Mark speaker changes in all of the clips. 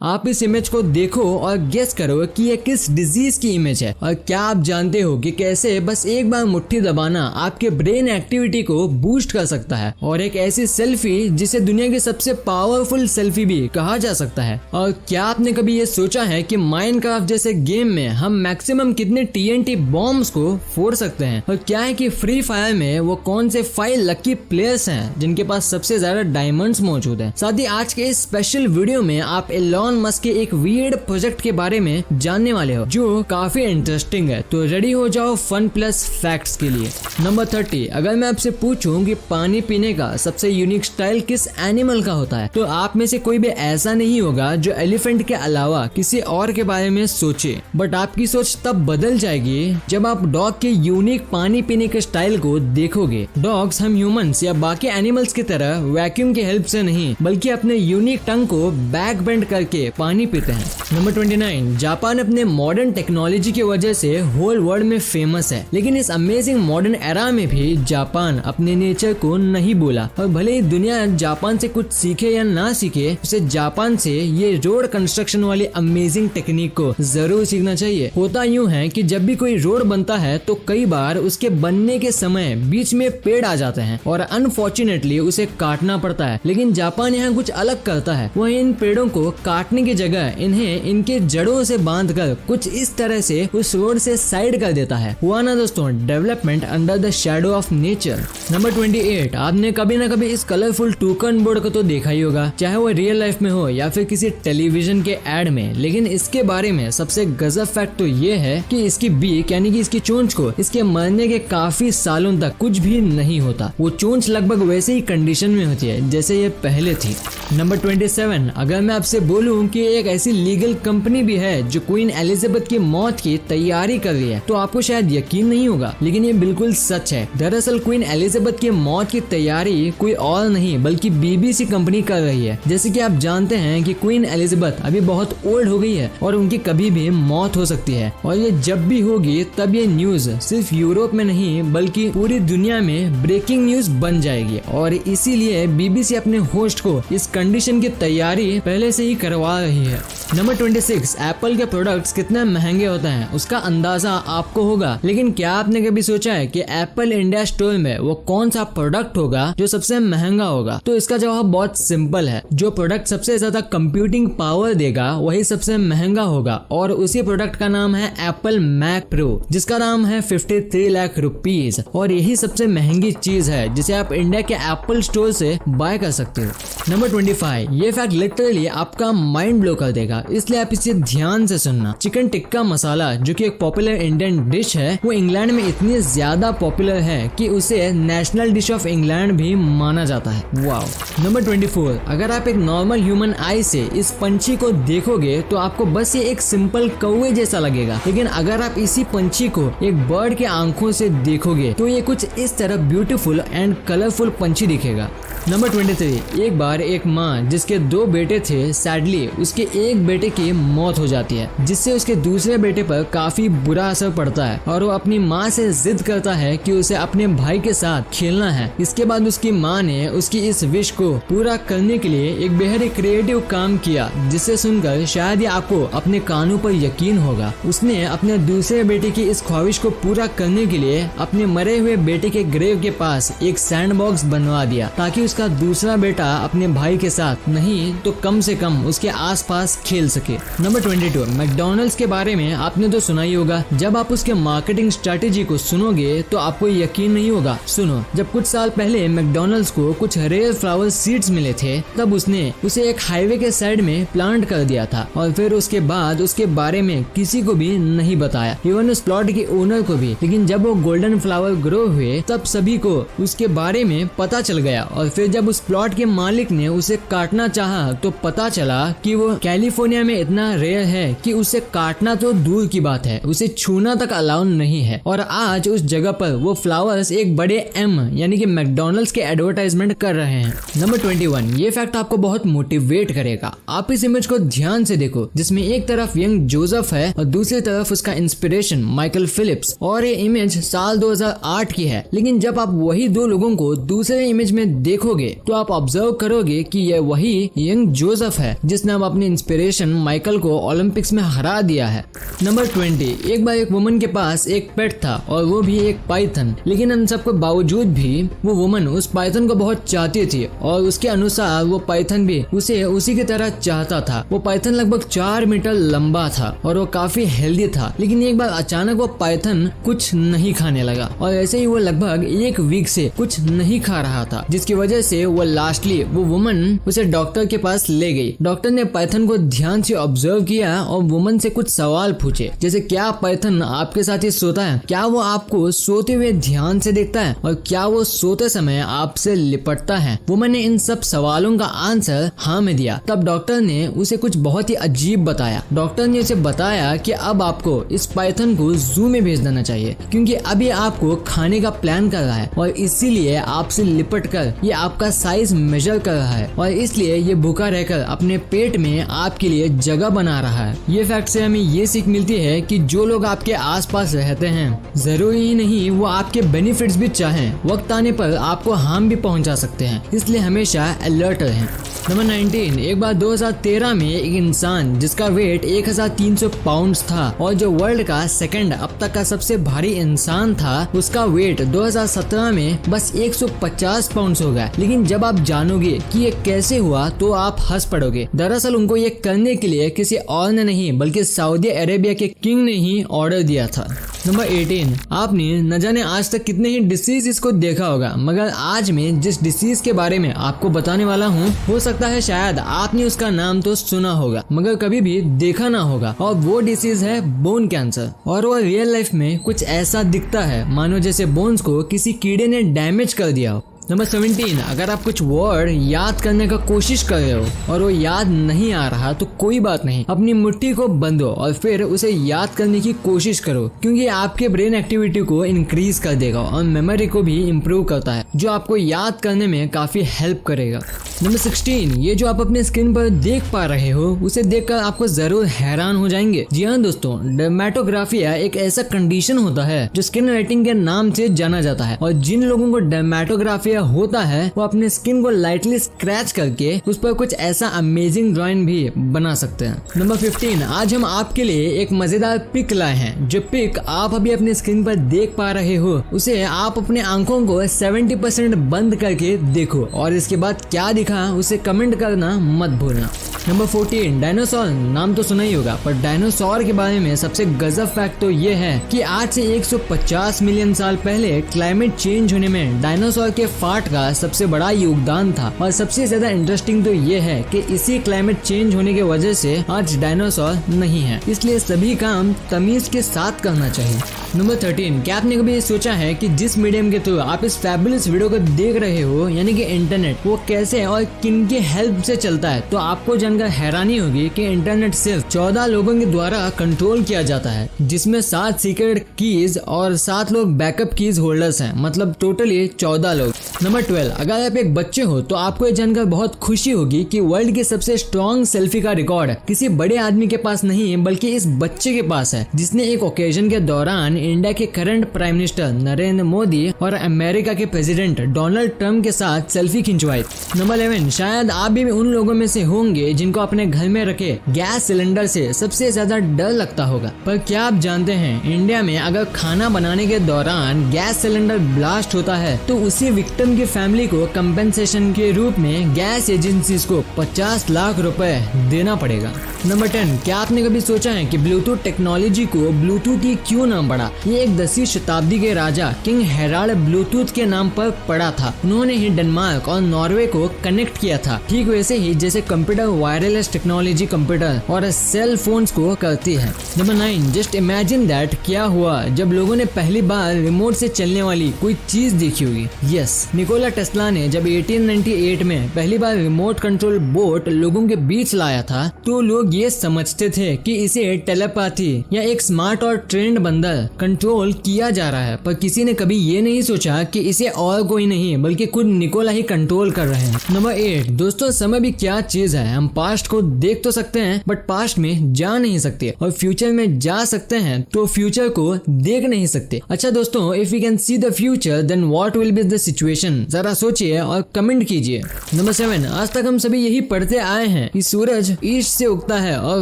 Speaker 1: आप इस इमेज को देखो और गेस करो कि ये किस डिजीज की इमेज है। और क्या आप जानते हो कि कैसे बस एक बार मुट्ठी दबाना आपके ब्रेन एक्टिविटी को बूस्ट कर सकता है, और एक ऐसी सेल्फी जिसे दुनिया की सबसे पावरफुल सेल्फी भी कहा जा सकता है। और क्या आपने कभी ये सोचा है कि माइनक्राफ्ट जैसे गेम में हम मैक्सिमम कितने TNT बॉम्ब्स को फोड़ सकते हैं? और क्या है कि फ्री फायर में वो कौन से 5 लकी प्लेयर्स हैं जिनके पास सबसे ज्यादा डायमंड्स मौजूद हैं? साथ ही आज के इस स्पेशल वीडियो में आप एलॉन मस्क के एक वियर्ड प्रोजेक्ट के बारे में जानने वाले हो जो काफी इंटरेस्टिंग है। तो रेडी हो जाओ फन प्लस फैक्ट्स के लिए। नंबर 30, अगर मैं आपसे पूछूं कि पानी पीने का सबसे यूनिक स्टाइल किस एनिमल का होता है, तो आप में से कोई भी ऐसा नहीं होगा जो एलिफेंट के अलावा किसी और के बारे में सोचे। बट आपकी सोच तब बदल जाएगी जब आप डॉग के यूनिक पानी पीने के स्टाइल को देखोगे। डॉग्स हम ह्यूमंस या बाकी एनिमल्स की तरह वैक्यूम की हेल्प से नहीं, बल्कि अपने यूनिक टंग को बैक बेंड करके पानी पीते हैं। नंबर 29, जापान अपने मॉडर्न टेक्नोलॉजी की वजह से होल वर्ल्ड में फेमस है, लेकिन इस अमेजिंग मॉडर्न एरा में भी जापान अपने नेचर को नहीं भूला। और भले ही दुनिया जापान से कुछ सीखे या ना सीखे, उसे जापान से ये रोड कंस्ट्रक्शन वाली अमेजिंग टेक्निक को जरूर सीखना चाहिए। होता यूं है कि जब भी कोई रोड बनता है तो कई बार उसके बनने के समय बीच में पेड़ आ जाते हैं और अनफॉर्चुनेटली उसे काटना पड़ता है, लेकिन जापान यहाँ कुछ अलग करता है। वह इन पेड़ों को काटने की जगह इन्हें इनके जड़ों से बांधकर कुछ इस तरह से उस रोड से साइड कर देता है। हुआ ना दोस्तों, development under the shadow of nature. Number 28, आपने कभी ना कभी इस कलरफुल टूकन बोर्ड को तो देखा ही होगा, चाहे वो रियल लाइफ में हो या फिर किसी टेलीविजन के एड में। लेकिन इसके बारे में सबसे गजब फैक्ट तो ये है कि इसकी बीक यानी कि इसकी चोंच को इसके मरने के काफी सालों तक कुछ भी नहीं होता। वो चोंच लगभग वैसे ही कंडीशन में होती है जैसे ये पहले थी। नंबर 27, अगर मैं आपसे बोलूं कि एक ऐसी लीगल कंपनी भी है जो क्वीन एलिजाबेथ की मौत की तैयारी कर रही है, तो आपको शायद यकीन नहीं होगा, लेकिन ये बिल्कुल सच है। दरअसल क्वीन एलिजाबेथ की मौत की तैयारी कोई और नहीं बल्कि BBC कंपनी कर रही है। जैसे कि आप जानते हैं कि क्वीन एलिजाबेथ अभी बहुत ओल्ड हो गई है और उनकी कभी भी मौत हो सकती है, और ये जब भी होगी तब ये न्यूज सिर्फ यूरोप में नहीं बल्कि पूरी दुनिया में ब्रेकिंग न्यूज बन जाएगी। और इसीलिए BBC अपने होस्ट को इस कंडीशन की तैयारी पहले से ही करवा रही है। नंबर 26, एप्पल के प्रोडक्ट्स कितने महंगे होते हैं उसका अंदाजा आपको होगा, लेकिन क्या आपने कभी सोचा है कि एप्पल इंडिया स्टोर में वो कौन सा प्रोडक्ट होगा जो सबसे महंगा होगा? तो इसका जवाब बहुत सिंपल है, जो प्रोडक्ट सबसे ज्यादा कंप्यूटिंग पावर देगा वही सबसे महंगा होगा, और उसी प्रोडक्ट का नाम है एप्पल मैक प्रो, जिसका दाम है 53 लाख रुपीज। और यही सबसे महंगी चीज है जिसे आप इंडिया के एप्पल स्टोर से बाय कर सकते हो। नंबर 25, ये फैक्ट लिटरली आपका माइंड ब्लो कर देगा, इसलिए आप इसे ध्यान से सुनना। चिकन टिक्का मसाला जो कि एक पॉपुलर इंडियन डिश है, वो इंग्लैंड में इतनी ज्यादा पॉपुलर है कि उसे नेशनल डिश ऑफ इंग्लैंड भी माना जाता है। वाओ। नंबर 24, अगर आप एक नॉर्मल ह्यूमन आई से इस पंछी को देखोगे तो आपको बस ये एक सिंपल कौवे जैसा लगेगा, लेकिन अगर आप इसी पंछी को एक बर्ड के आंखों से देखोगे तो ये कुछ इस तरह ब्यूटीफुल एंड कलरफुल पंछी दिखेगा। नंबर 23, एक बार एक माँ जिसके 2 बेटे थे, सैडली उसके एक बेटे की मौत हो जाती है, जिससे उसके दूसरे बेटे पर काफी बुरा असर पड़ता है और वो अपनी माँ से जिद करता है कि उसे अपने भाई के साथ खेलना है। इसके बाद उसकी माँ ने उसकी इस विश को पूरा करने के लिए एक बेहद ही क्रिएटिव काम किया, जिसे सुनकर शायद ये आपको अपने कानों पर यकीन होगा। उसने अपने दूसरे बेटे की इस ख्वाहिश को पूरा करने के लिए अपने मरे हुए बेटे के ग्रेव के पास एक सैंडबॉक्स बनवा दिया, ताकि उसका दूसरा बेटा अपने भाई के साथ नहीं तो कम से कम उसके आसपास खेल सके। नंबर 22, मैकडॉनल्ड्स के बारे में आपने तो सुना ही होगा। जब आप उसके मार्केटिंग स्ट्रेटेजी को सुनोगे तो आपको यकीन नहीं होगा। सुनो, जब कुछ साल पहले मैकडॉनल्ड्स को कुछ रेयर फ्लावर सीड्स मिले थे, तब उसने उसे एक हाईवे के साइड में प्लांट कर दिया था, और फिर उसके बाद उसके बारे में किसी को भी नहीं बताया, इवन उस प्लॉट के ओनर को भी। लेकिन जब वो गोल्डन फ्लावर ग्रो हुए तब सभी को उसके बारे में पता चल गया, और फिर जब उस प्लॉट के मालिक ने उसे काटना चाहा तो पता चला कि वो कैलिफोर्निया में इतना रेयर है कि उसे काटना तो दूर की बात है, उसे छूना तक अलाउ नहीं है। और आज उस जगह पर वो फ्लावर्स एक बड़े M यानी कि मैकडॉनल्ड्स के एडवर्टाइजमेंट कर रहे हैं। नंबर 21, ये फैक्ट आपको बहुत मोटिवेट करेगा। आप इस इमेज को ध्यान से देखो, जिसमें एक तरफ यंग जोसेफ है और दूसरी तरफ उसका इंस्पिरेशन माइकल फिलिप्स, और ये इमेज साल 2008 की है। लेकिन जब आप वही 2 लोगों को दूसरे इमेज में देखो देखोगे तो आप ऑब्जर्व करोगे कि यह वही यंग जोसेफ है जिसने अब अपनी इंस्पिरेशन माइकल को ओलंपिक्स में हरा दिया है। नंबर 20, एक बार एक वुमन के पास एक पेट था और वो भी एक पाइथन, लेकिन इन सब के बावजूद भी वो वुमन उस पाइथन को बहुत चाहती थी और उसके अनुसार वो पाइथन भी उसे उसी की तरह चाहता था। वो पाइथन लगभग 4 मीटर लंबा था और वो काफी हेल्दी था, लेकिन एक बार अचानक वो पाइथन कुछ नहीं खाने लगा और ऐसे ही वो लगभग 1 वीक से कुछ नहीं खा रहा था, जिसकी वजह से वो लास्टली वो वुमन उसे डॉक्टर के पास ले गई। डॉक्टर ने पाइथन को ध्यान से ऑब्जर्व किया और वुमन से कुछ सवाल पूछे, जैसे क्या पाइथन आपके साथ ही सोता है, क्या वो आपको सोते हुए ध्यान से देखता है और क्या वो सोते समय आपसे लिपटता है। वुमन ने इन सब सवालों का आंसर हाँ में दिया। तब डॉक्टर ने उसे कुछ बहुत ही अजीब बताया। डॉक्टर ने उसे बताया कि अब आपको इस पाइथन को जू में भेज देना चाहिए, क्योंकि अभी आपको खाने का प्लान कर रहा है और इसीलिए आपसे लिपट कर ये आपका साइज मेजर कर रहा है और इसलिए ये भूखा रहकर अपने पेट में आपके लिए जगह बना रहा है। ये फैक्ट से हमें ये सीख मिलती है कि जो लोग आपके आसपास रहते हैं जरूरी ही नहीं वो आपके बेनिफिट्स भी चाहें, वक्त आने पर आपको हार्म भी पहुंचा सकते हैं, इसलिए हमेशा अलर्ट रहें। नंबर 19, एक बार 2013 में एक इंसान जिसका वेट 1300 पाउंड्स था और जो वर्ल्ड का सेकंड अब तक का सबसे भारी इंसान था, उसका वेट 2017 में बस 150 पाउंड्स हो गया। लेकिन जब आप जानोगे कि ये कैसे हुआ तो आप हंस पड़ोगे। दरअसल उनको ये करने के लिए किसी और ने नहीं बल्कि सऊदी अरेबिया के किंग ने ही ऑर्डर दिया था। नंबर 18, आपने न जाने आज तक कितने ही डिसीज इसको देखा होगा, मगर आज मैं जिस डिसीज के बारे में आपको बताने वाला हूँ हो सकता है शायद आपने उसका नाम तो सुना होगा मगर कभी भी देखा ना होगा, और वो डिसीज है बोन कैंसर। और वो रियल लाइफ में कुछ ऐसा दिखता है मानो जैसे बोन्स को किसी कीड़े ने डैमेज कर दिया हो। नंबर 17, अगर आप कुछ वर्ड याद करने का कोशिश कर रहे हो और वो याद नहीं आ रहा तो कोई बात नहीं, अपनी मुट्ठी को बंदो और फिर उसे याद करने की कोशिश करो, क्योंकि आपके ब्रेन एक्टिविटी को इंक्रीज कर देगा और मेमोरी को भी इम्प्रूव करता है, जो आपको याद करने में काफी हेल्प करेगा। नंबर 16, ये जो आप अपने स्किन पर देख पा रहे हो उसे देखकर आपको जरूर हैरान हो जाएंगे। जी हाँ दोस्तों, डर्मेटोग्राफिया एक ऐसा कंडीशन होता है जो स्किन राइटिंग के नाम से जाना जाता है, और जिन लोगों को डर्मेटोग्राफिया होता है वो अपने स्किन को लाइटली स्क्रैच करके उस पर कुछ ऐसा अमेजिंग ड्राइंग भी बना सकते हैं। नंबर 15, आज हम आपके लिए एक मजेदार पिक लाए हैं। जो पिक आप अभी अपने स्क्रीन पर देख पा रहे हो उसे आप अपने आंखों को 70% बंद करके देखो और इसके बाद क्या दिखा उसे कमेंट करना मत भूलना। नंबर 14, डायनासोर नाम तो सुना ही होगा, पर डायनासोर के बारे में सबसे गजब फैक्ट तो ये है कि आज से 150 मिलियन साल पहले क्लाइमेट चेंज होने में डायनासोर के फाट का सबसे बड़ा योगदान था। और सबसे ज्यादा इंटरेस्टिंग तो ये है कि इसी क्लाइमेट चेंज होने की वजह से आज डायनासोर नहीं है, इसलिए सभी काम तमीज के साथ करना चाहिए। नंबर 13, क्या आपने कभी सोचा है कि जिस मीडियम के थ्रू आप इस फैबुलस वीडियो को देख रहे हो यानी कि इंटरनेट, वो कैसे और किन के हेल्प से चलता है? तो आपको जानकर हैरानी होगी कि इंटरनेट सिर्फ 14 लोगों के द्वारा कंट्रोल किया जाता है, जिसमें 7 सीक्रेट कीज और 7 लोग बैकअप कीज होल्डर्स हैं, मतलब टोटली 14 लोग। नंबर 12, अगर आप एक बच्चे हो तो आपको ये जानकर बहुत खुशी होगी कि वर्ल्ड की सबसे स्ट्रॉन्ग सेल्फी का रिकॉर्ड किसी बड़े आदमी के पास नहीं बल्कि इस बच्चे के पास है, जिसने एक ओकेजन के दौरान इंडिया के current prime minister Narendra Modi और अमेरिका के प्रेसिडेंट डोनाल्ड ट्रंप के साथ सेल्फी खिंचवाई। नंबर 11, शायद आप भी उन लोगों में से होंगे जिनको अपने घर में रखे गैस सिलेंडर से सबसे ज्यादा डर लगता होगा, पर क्या आप जानते हैं इंडिया में अगर खाना बनाने के दौरान गैस सिलेंडर ब्लास्ट होता है तो उसी विक्टिम की फैमिली को कंपेंसेशन के रूप में गैस एजेंसीज को 50 लाख रुपए देना पड़ेगा। नंबर 10, क्या आपने कभी सोचा है कि ब्लूटूथ टेक्नोलॉजी को ब्लूटूथ ही क्यों नाम पड़ा? ये एक 10वीं शताब्दी के राजा किंग हेराल्ड ब्लूटूथ के नाम पर पड़ा था। उन्होंने ही डेनमार्क और नॉर्वे को कनेक्ट किया था, ठीक वैसे ही जैसे कंप्यूटर वायरलेस टेक्नोलॉजी कंप्यूटर और सेल फोन्स को करती है। नंबर 9, जस्ट इमेजिन दैट, क्या हुआ जब लोगों ने पहली बार रिमोट से चलने वाली कोई चीज देखी होगी? यस, निकोला टेस्ला ने जब 1898 में पहली बार रिमोट कंट्रोल बोट लोगों के बीच लाया था तो लोग ये समझते थे कि इसे टेलीपैथी या एक स्मार्ट और ट्रेंड बंदर कंट्रोल किया जा रहा है, पर किसी ने कभी ये नहीं सोचा कि इसे और कोई नहीं बल्कि खुद निकोला ही कंट्रोल कर रहे हैं। नंबर 8, दोस्तों समय भी क्या चीज है। हम पास्ट को देख तो सकते हैं बट पास्ट में जा नहीं सकते, और फ्यूचर में जा सकते हैं तो फ्यूचर को देख नहीं सकते। अच्छा दोस्तों, if we can see the future then what will be the situation, जरा सोचिए और कमेंट कीजिए। नंबर 7, आज तक हम सभी यही पढ़ते आए हैं कि सूरज ईस्ट से उगता है और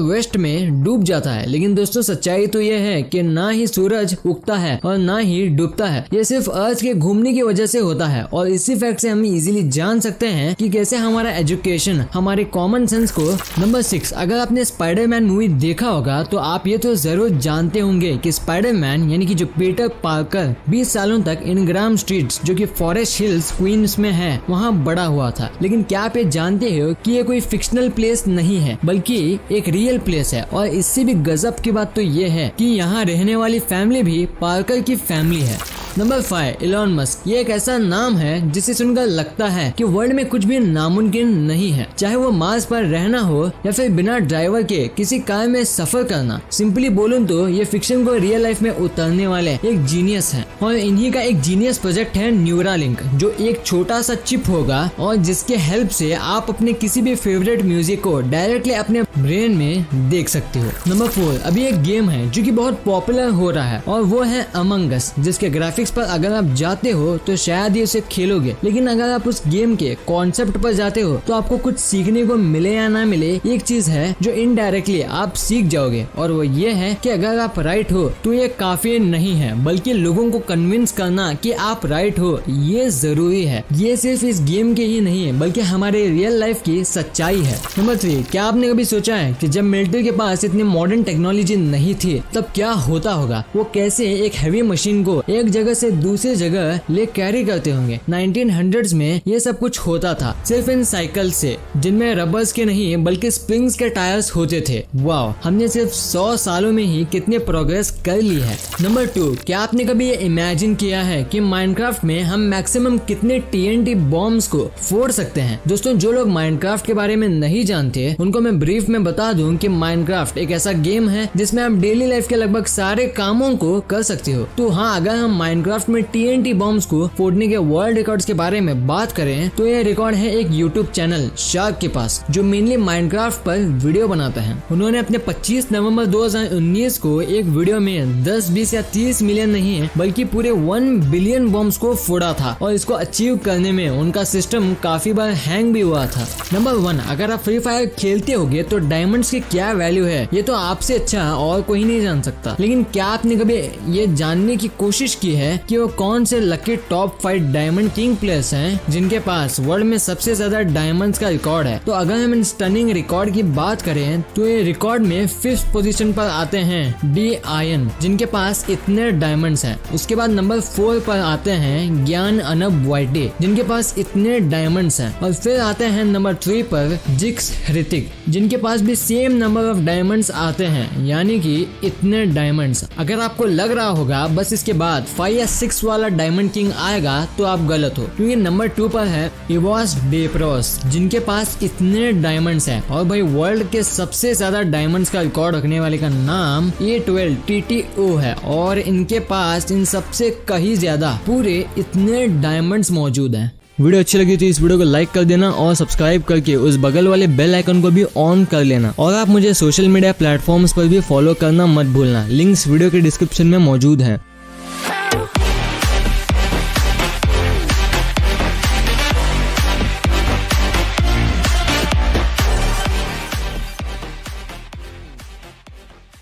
Speaker 1: वेस्ट में डूब जाता है, लेकिन दोस्तों सच्चाई तो यह है कि ना ही सूरज उगता है और ना ही डूबता है। ये सिर्फ अर्थ के घूमने की वजह से होता है, और इसी फैक्ट से हम इजीली जान सकते हैं कि कैसे हमारा एजुकेशन हमारे कॉमन सेंस को। नंबर 6, अगर आपने स्पाइडरमैन मूवी देखा होगा तो आप ये तो जरूर जानते होंगे कि स्पाइडरमैन यानी कि जो पीटर पार्कर 20 सालों तक इनग्राम स्ट्रीट्स जो कि फॉरेस्ट हिल्स क्वींस में है वहाँ बड़ा हुआ था। लेकिन क्या आप ये जानते हो कि ये कोई फिक्शनल प्लेस नहीं है बल्कि एक रियल प्लेस है, और इससे भी गजब की बात तो ये है कि यहाँ रहने वाली फैमिली भी पार्कर की फैमिली है। Number 5, Elon Musk. ये एक ऐसा नाम है जिसे सुनकर लगता है कि वर्ल्ड में कुछ भी नामुमकिन नहीं है, चाहे वो मार्स पर रहना हो या फिर बिना ड्राइवर के किसी कार में सफर करना। सिंपली बोलूं तो ये फिक्शन को रियल लाइफ में उतारने वाले एक जीनियस हैं, और इन्हीं का एक जीनियस प्रोजेक्ट है न्यूरालिंक, जो एक छोटा सा चिप होगा और जिसके हेल्प से आप अपने किसी भी फेवरेट म्यूजिक को डायरेक्टली अपने ब्रेन में देख सकते हो। नंबर 4, अभी एक गेम है जो कि बहुत पॉपुलर हो रहा है और वो है अमंग अस, जिसके ग्राफिक्स पर अगर आप जाते हो तो शायद ही उसे खेलोगे, लेकिन अगर आप उस गेम के कॉन्सेप्ट पर जाते हो तो आपको कुछ सीखने को मिले या ना मिले, एक चीज है जो इनडायरेक्टली आप सीख जाओगे, और वो ये है कि अगर आप राइट हो तो ये काफी नहीं है, बल्कि लोगों को कन्विंस करना कि आप राइट हो ये जरूरी है। ये सिर्फ इस गेम के ही नहीं है बल्कि हमारे रियल लाइफ की सच्चाई है। नंबर 3, क्या आपने कभी सोचा है कि जब मिलिट्री के पास इतनी मॉडर्न टेक्नोलॉजी नहीं थी तब क्या होता होगा, वो कैसे एक हैवी मशीन को एक जगह से दूसरी जगह ले कैरी करते होंगे। 1900s में ये सब कुछ होता था सिर्फ इन साइकिल से, जिनमें रबर्स के नहीं बल्कि स्प्रिंग्स के टायर्स होते थे। वाओ, हमने सिर्फ 100 सालों में ही कितने प्रोग्रेस कर ली है। नंबर 2, क्या आपने कभी ये इमेजिन किया है कि माइनक्राफ्ट में हम मैक्सिमम कितने TNT बॉम्ब्स को फोड़ सकते हैं। दोस्तों, जो लोग माइनक्राफ्ट के बारे में नहीं जानते उनको मैं ब्रीफ में बता दूं कि माइनक्राफ्ट एक ऐसा गेम है जिसमें आप डेली लाइफ के लगभग सारे कामों को कर सकते हो। तो हाँ, अगर हम माइनक्राफ्ट में TNT बॉम्ब्स को फोड़ने के वर्ल्ड रिकॉर्ड्स के बारे में बात करें तो यह रिकॉर्ड है एक यूट्यूब चैनल शार्क के पास, जो मेनली माइनक्राफ्ट पर वीडियो बनाता है। उन्होंने अपने 25 नवंबर 2019 को एक वीडियो में 10, 20 या 30 मिलियन नहीं बल्कि पूरे 1 बिलियन बॉम्ब्स को फोड़ा था, और इसको अचीव करने में उनका सिस्टम काफी बार हैंग भी हुआ था। नंबर 1, अगर आप फ्री फायर खेलते होगे तो डायमंड्स की क्या वैल्यू है ये तो आपसे अच्छा और कोई नहीं जान सकता, लेकिन क्या आपने कभी ये जानने की कोशिश की है कि वो कौन से lucky top 5 diamond king players हैं जिनके पास वर्ल्ड में सबसे ज्यादा डायमंड्स का रिकॉर्ड है। तो अगर हम इन स्टनिंग रिकॉर्ड की बात करें तो ये रिकॉर्ड में 5th पोजीशन पर आते हैं डी आयन, जिनके पास इतने डायमंड्स हैं। उसके बाद नंबर 4 पर आते हैं ज्ञान अनब वाइटे, जिनके पास इतने डायमंड्स हैं, और फिर आते हैं नंबर 3 पर जिक्स ऋतिक, जिनके पास भी सेम नंबर ऑफ डायमंड्स आते हैं, यानी कि इतने डायमंड्स। अगर आपको लग रहा होगा बस इसके बाद 5 या 6 वाला डायमंड किंग आएगा तो आप गलत हो, क्योंकि नंबर 2 पर है इवास डेप्रोस, जिनके पास इतने डायमंड्स हैं। और भाई, वर्ल्ड के सबसे ज्यादा डायमंड्स का रिकॉर्ड रखने वाले का नाम A12 TTO है, और इनके पास इन सबसे कहीं ज्यादा पूरे इतने डायमंड्स मौजूद हैं। वीडियो अच्छी लगी तो इस वीडियो को लाइक कर देना और सब्सक्राइब करके उस बगल वाले बेल आइकन को भी ऑन कर लेना, और आप मुझे सोशल मीडिया प्लेटफॉर्म्स पर भी फॉलो करना मत भूलना। लिंक्स वीडियो के डिस्क्रिप्शन में मौजूद हैं।